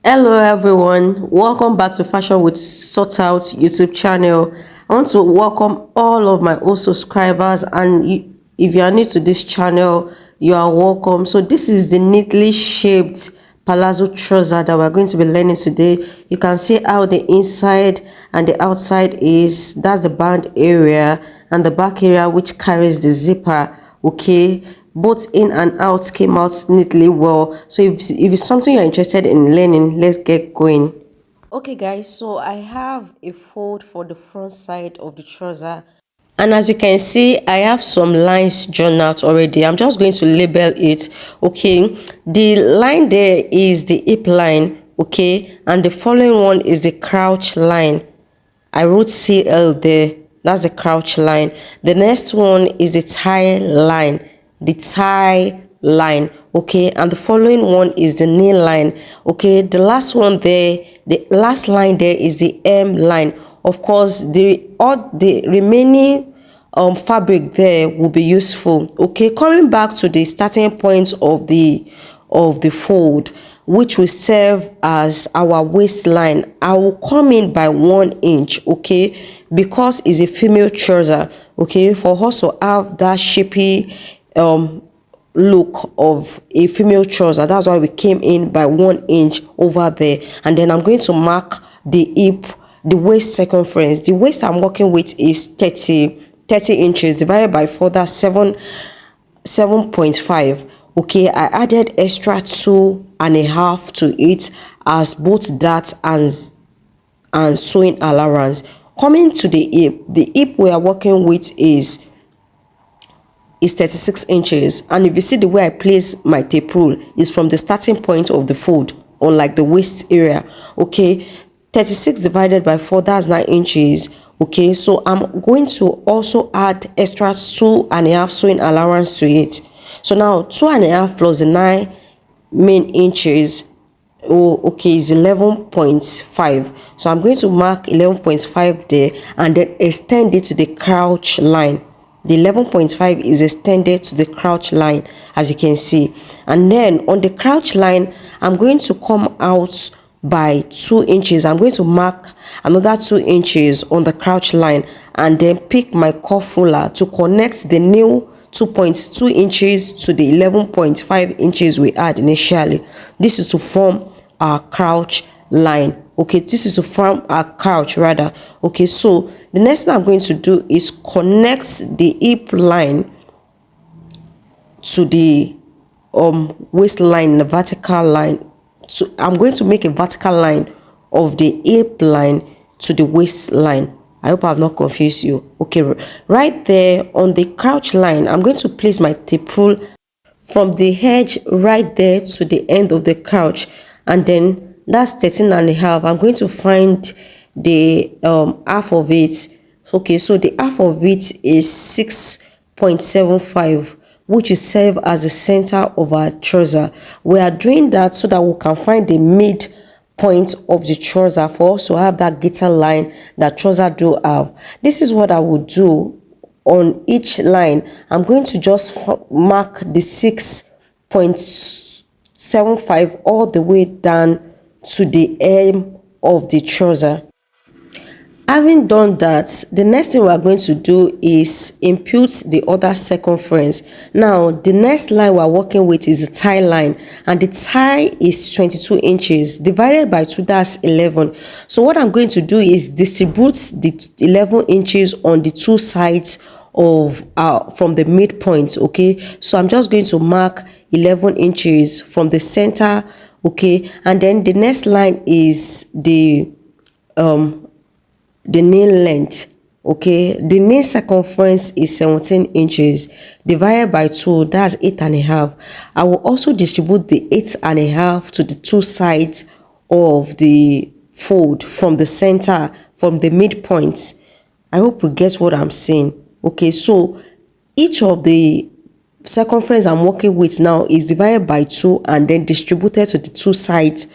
Hello everyone, welcome back to Fashion with Sort Out YouTube channel. I want to welcome all of my old subscribers, and if you are new to this channel, you are welcome. So this is the neatly shaped palazzo trouser that we're going to be learning today. You can see how the inside and the outside is. That's the band area, and the back area which carries the zipper. Okay, both in and out came out neatly well. So if it's something you're interested in learning, let's get going. Okay guys, so I have a fold for the front side of the trouser, and as you can see, I have some lines drawn out already. I'm just going to label it. Okay, the line there is the hip line, okay, and the following one is the crouch line. I wrote CL there. That's the crouch line. The next one is the tie line. The tie line. Okay. And the following one is the knee line. Okay. The last one there, the last line there is the M line. Of course, all the remaining fabric there will be useful. Okay. Coming back to the starting point of the fold, which will serve as our waistline, I will come in by 1 inch, okay, because it's a female trouser, okay, for us to have that shapy look of a female trouser. That's why we came in by 1 inch over there. And then I'm going to mark the hip, the waist circumference. The waist I'm working with is 30 inches divided by 4, that's 7.5. Okay, I added extra 2.5 to it as both that and sewing allowance. Coming to the hip we are working with is 36 inches, and if you see the way I place my tape rule is from the starting point of the fold, unlike the waist area. Okay, 36 divided by 4, that's 9 inches. Okay, so I'm going to also add extra 2.5 sewing allowance to it. So now 2.5 plus the 9 main inches, okay, is 11.5. So I'm going to mark 11.5 there and then extend it to the crouch line. The 11.5 is extended to the crouch line, as you can see. And then on the crouch line, I'm going to come out by 2 inches. I'm going to mark another 2 inches on the crouch line and then pick my cuff ruler to connect the new 2.2 inches to the 11.5 inches we had initially. This is to form our crouch line. Okay, this is to form our couch rather. Okay, so the next thing I'm going to do is connect the hip line to the waistline, the vertical line. So I'm going to make a vertical line of the hip line to the waistline. I hope I have not confused you. Okay, right there on the crouch line, I'm going to place my tape rule from the edge right there to the end of the couch, and then that's 13.5. I'm going to find the half of it. Okay, so the half of it is 6.75, which will serve as the center of our trouser. We are doing that so that we can find the mid point of the trouser for us to have that glitter line that trouser do have. This is what I will do on each line. I'm going to just mark the 6.75 all the way down to the hem of the trouser. Having done that, the next thing we are going to do is impute the other circumference. Now, the next line we are working with is the tie line, and the tie is 22 inches divided by 2, that's 11. So what I'm going to do is distribute the 11 inches on the two sides of from the midpoint. Okay, so I'm just going to mark 11 inches from the center. Okay, and then the next line is the knee length. Okay, the knee circumference is 17 inches divided by 2, that's 8.5. I will also distribute the 8.5 to the two sides of the fold from the center, from the midpoint. I hope you get what I'm saying. Okay, so each of the circumference I'm working with now is divided by 2 and then distributed to the two sides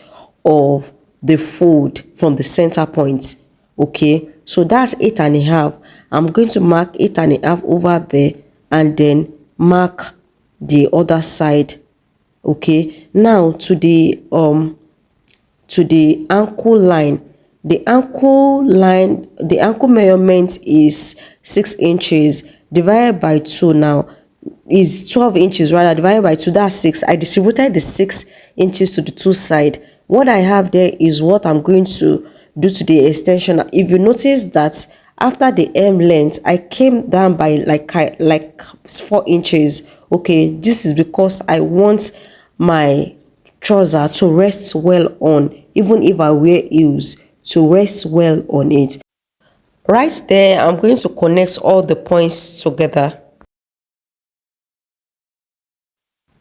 of the fold from the center point. Okay, so that's 8.5. I'm going to mark 8.5 over there and then mark the other side. Okay, now to the to the ankle line. The ankle measurement is 6 inches divided by 2 now is 12 inches rather, divided by 2, that's 6. I distributed the 6 inches to the two side. What I have there is what I'm going to do to the extension. If you notice that after the hem length, I came down by like 4 inches. Okay, this is because I want my trouser to rest well on, even if I wear heels, to rest well on it. Right there, I'm going to connect all the points together.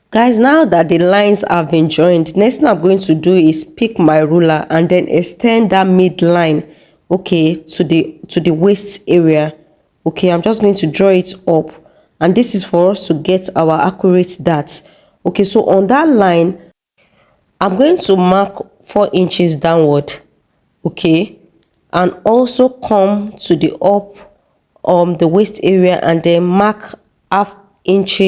Guys, now that the lines have been joined, next thing I'm going to do is pick my ruler and then extend that midline, okay, to the waist area. Okay, I'm just going to draw it up, and this is for us to get our accurate dart. Okay, so on that line, I'm going to mark 4 inches downward, okay, and also come to the up the waist area and then mark half inch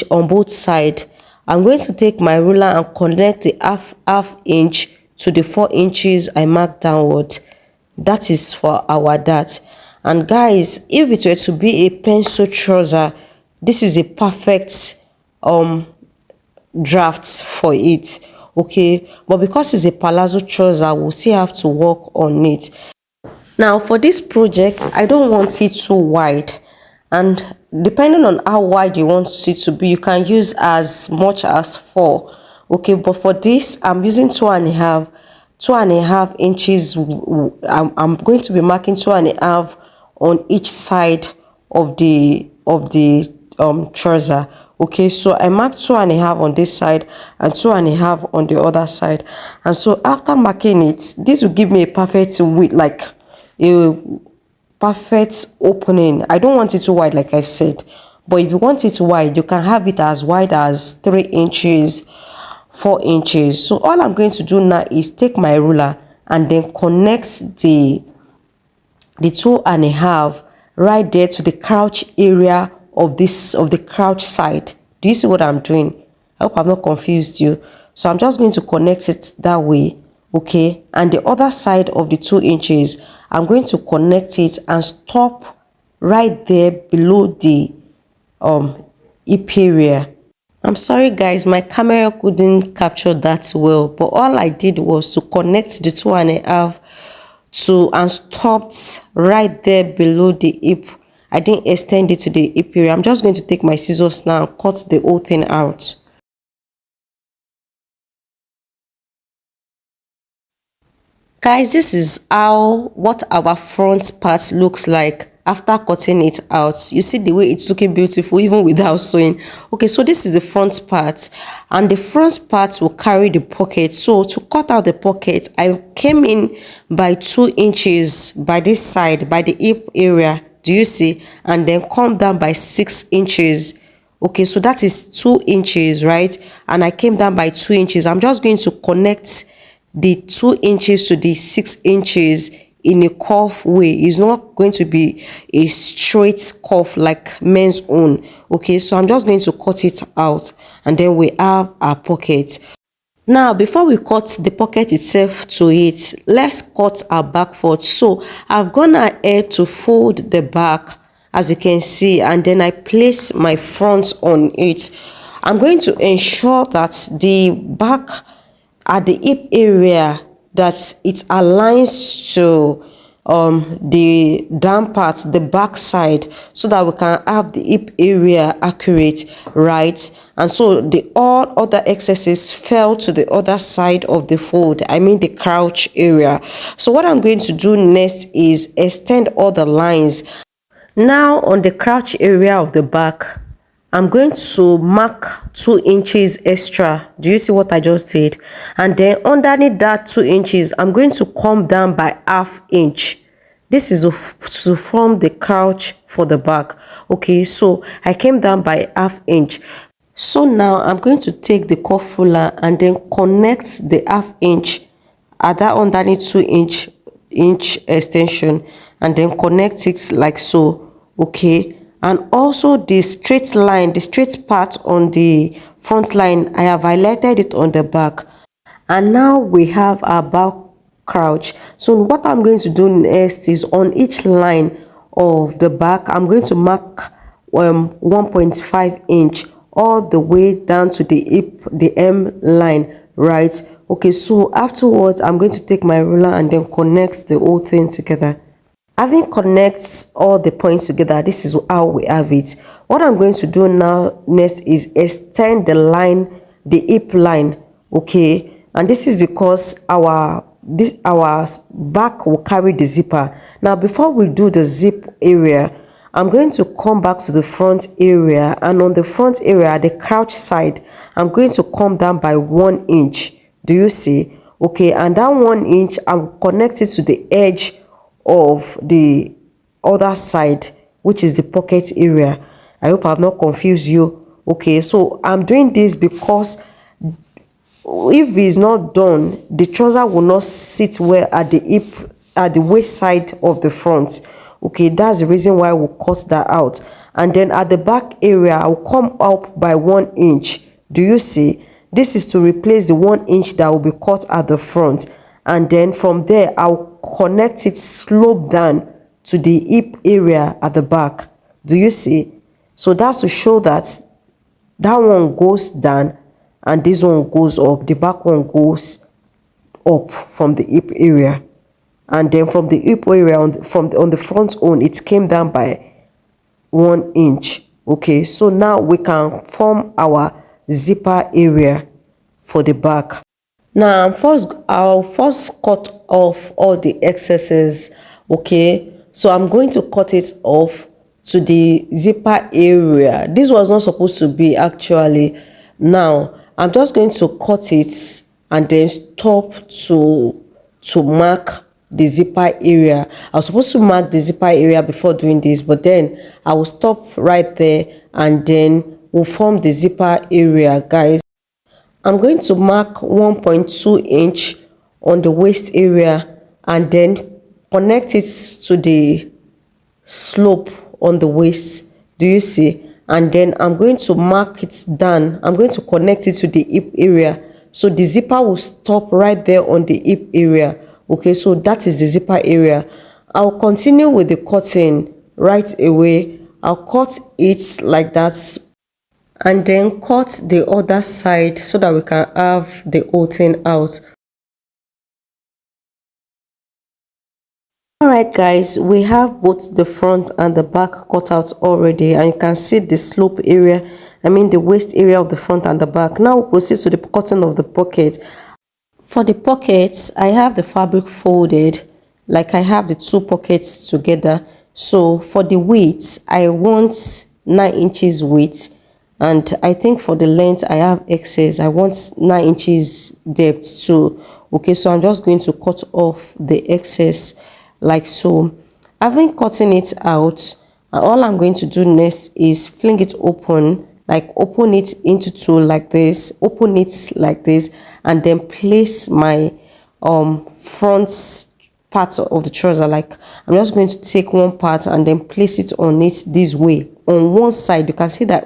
on both sides. I'm going to take my ruler and connect the half inch to the 4 inches I marked downward. That is for our dart. And guys, if it were to be a pencil trouser, this is a perfect draft for it, okay, but because it's a palazzo trouser, we'll still have to work on it. Now for this project, I don't want it too wide, and depending on how wide you want it to be, you can use as much as 4, okay, but for this I'm using 2.5 inches. I'm going to be marking 2.5 on each side of the trouser. Okay, so I marked 2.5 on this side and 2.5 on the other side. And so after marking it, this will give me a perfect width, like a perfect opening. I don't want it too wide, like I said, but if you want it wide, you can have it as wide as 3 inches, 4 inches. So all I'm going to do now is take my ruler and then connect the 2.5 right there to the crouch area of the crouch side. Do you see what I'm doing? I hope I've not confused you. So I'm just going to connect it that way, okay, and the other side of the 2 inches, I'm going to connect it and stop right there below the hip area. I'm sorry guys, my camera couldn't capture that well, but all I did was to connect the 2.5 and stopped right there below the hip. I didn't extend it to the hip area. I'm just going to take my scissors now and cut the whole thing out. Guys, this is what our front part looks like after cutting it out. You see the way it's looking beautiful even without sewing. Okay, so this is the front part, and the front part will carry the pocket. So to cut out the pocket, I came in by 2 inches by this side, by the hip area. Do you see? And then come down by 6 inches. Okay, so that is 2 inches, right? And I came down by 2 inches. I'm just going to connect the 2 inches to the 6 inches in a curve way. It's not going to be a straight curve like men's own. Okay, so I'm just going to cut it out, and then we have our pocket. Now, before we cut the pocket itself to it, let's cut our back fold. So I've gone ahead to fold the back, as you can see, and then I place my front on it. I'm going to ensure that the back at the hip area, that it aligns to the down part, the back side, so that we can have the hip area accurate, right? And so the all other excesses fell to the other side of the fold, I mean the crouch area. So what I'm going to do next is extend all the lines. Now on the crouch area of the back, I'm going to mark 2 inches extra. Do you see what I just did? And then underneath that 2 inches, I'm going to come down by ½ inch. This is to form the crouch for the back. Okay, so I came down by ½ inch. So now I'm going to take the cuff ruler and then connect the ½ inch at that underneath 2 inch extension, and then connect it like so. Okay. And also the straight line, the straight part on the front line, I have highlighted it on the back. And now we have our back crouch. So what I'm going to do next is on each line of the back, I'm going to mark 1.5 inch all the way down to the hip, the M line, right? Okay, so afterwards I'm going to take my ruler and then connect the whole thing together. Having connects all the points together, this is how we have it. What I'm going to do now next is extend the line, the hip line, okay? And this is because our back will carry the zipper. Now before we do the zip area, I'm going to come back to the front area, and on the front area, the crouch side, I'm going to come down by 1 inch. Do you see? Okay, and that 1 inch, I'm connected to the edge of the other side, which is the pocket area. I hope I've not confused you. Okay, so I'm doing this because if it's not done, the trouser will not sit well at the hip, at the waist side of the front. Okay, that's the reason why we'll cut that out. And then at the back area, I'll come up by 1 inch. Do you see? This is to replace the 1 inch that will be cut at the front. And then from there, I'll connect it slope down to the hip area at the back. Do you see? So that's to show that that one goes down and this one goes up. The back one goes up from the hip area. And then from the hip area on the front own, it came down by 1 inch. Okay, so now we can form our zipper area for the back. Now I'll first cut off all the excesses. Okay, so I'm going to cut it off to the zipper area. This was not supposed to be actually. Now I'm just going to cut it and then stop to mark the zipper area. I was supposed to mark the zipper area before doing this, but then I will stop right there and then we'll form the zipper area, guys. I'm going to mark 1.2 inch on the waist area and then connect it to the slope on the waist. Do you see? And then I'm going to mark it down. I'm going to connect it to the hip area, so the zipper will stop right there on the hip area. Okay, so that is the zipper area. I'll continue with the cutting right away. I'll cut it like that and then cut the other side so that we can have the whole thing out. Alright guys, we have both the front and the back cut out already, and you can see the slope area, the waist area of the front and the back. Now we'll proceed to the cutting of the pocket. For the pockets, I have the fabric folded, like I have the two pockets together. So for the width, I want 9 inches width, and I think for the length I have excess. I want 9 inches depth too. Okay, so I'm just going to cut off the excess like so. Having cutting it out, all I'm going to do next is fling it open, like open it into two like this, open it like this, and then place my front part of the trouser. Like I'm just going to take one part and then place it on it this way. On one side, you can see that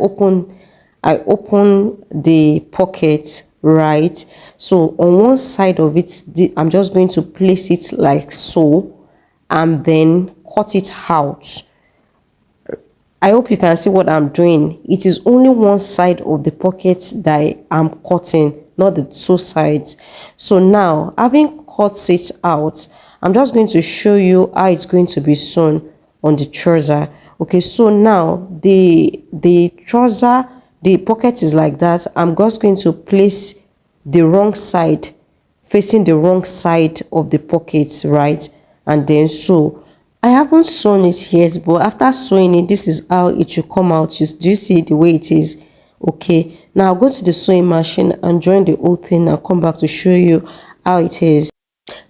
I open the pocket, right? So on one side of it, I'm just going to place it like so and then cut it out. I hope you can see what I'm doing. It is only one side of the pocket that I'm cutting, not the two sides. So now, having cut it out, I'm just going to show you how it's going to be sewn on the trouser. Okay, so now the trouser, the pocket is like that. I'm just going to place the wrong side, facing the wrong side of the pockets, right? And then sew. I haven't sewn it yet, but after sewing it, this is how it should come out. Do you see the way it is? Okay, now I'll go to the sewing machine and join the whole thing and come back to show you how it is.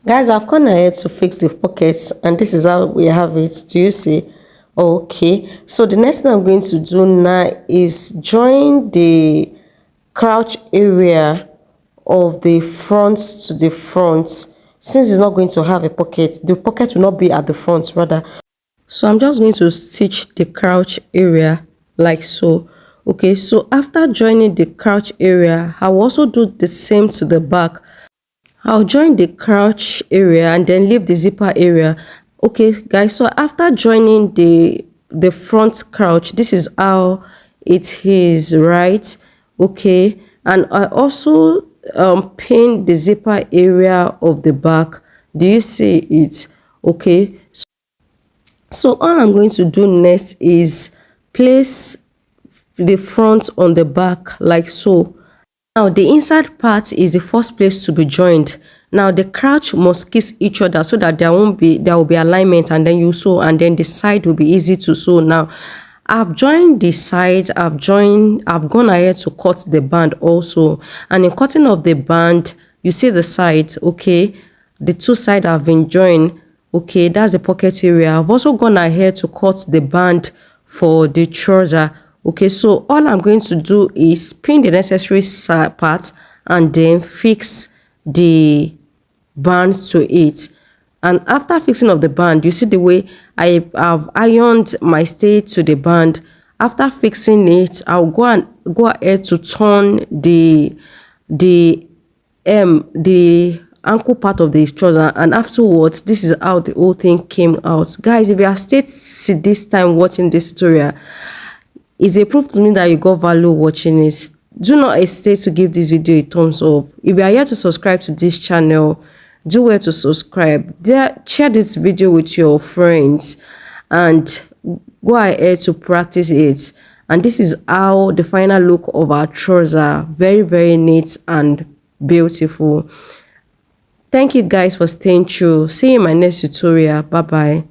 Guys, I've gone ahead to fix the pockets and this is how we have it. Do you see? Okay, so the next thing I'm going to do now is join the crouch area of the front to the front. Since it's not going to have a pocket, the pocket will not be at the front rather. So I'm just going to stitch the crouch area like so. Okay, so after joining the crouch area, I will also do the same to the back. I'll join the crouch area and then leave the zipper area. Okay, guys, so after joining the front crouch, this is how it is, right? Okay, and I also pin the zipper area of the back. Do you see it? Okay, so all I'm going to do next is place the front on the back like so. Now the inside part is the first place to be joined. Now the crouch must kiss each other so that there will be alignment, and then you sew, and then the side will be easy to sew. Now I've joined the sides, I've gone ahead to cut the band also. And in cutting of the band, you see the sides, okay? The two sides have been joined, okay? That's the pocket area. I've also gone ahead to cut the band for the trouser. Okay, so all I'm going to do is pin the necessary part and then fix the band to it. And after fixing of the band, you see the way I have ironed my stay to the band. After fixing it, I'll go ahead to turn the ankle part of the trouser, and afterwards this is how the whole thing came out. Guys, if you are still this time watching this tutorial, it's a proof to me that you got value watching it. Do not hesitate to give this video a thumbs up. If you are here to subscribe to this channel, do well to subscribe. Share this video with your friends and go ahead to practice it. And this is how the final look of our trouser. Very, very neat and beautiful. Thank you guys for staying true. See you in my next tutorial. Bye bye.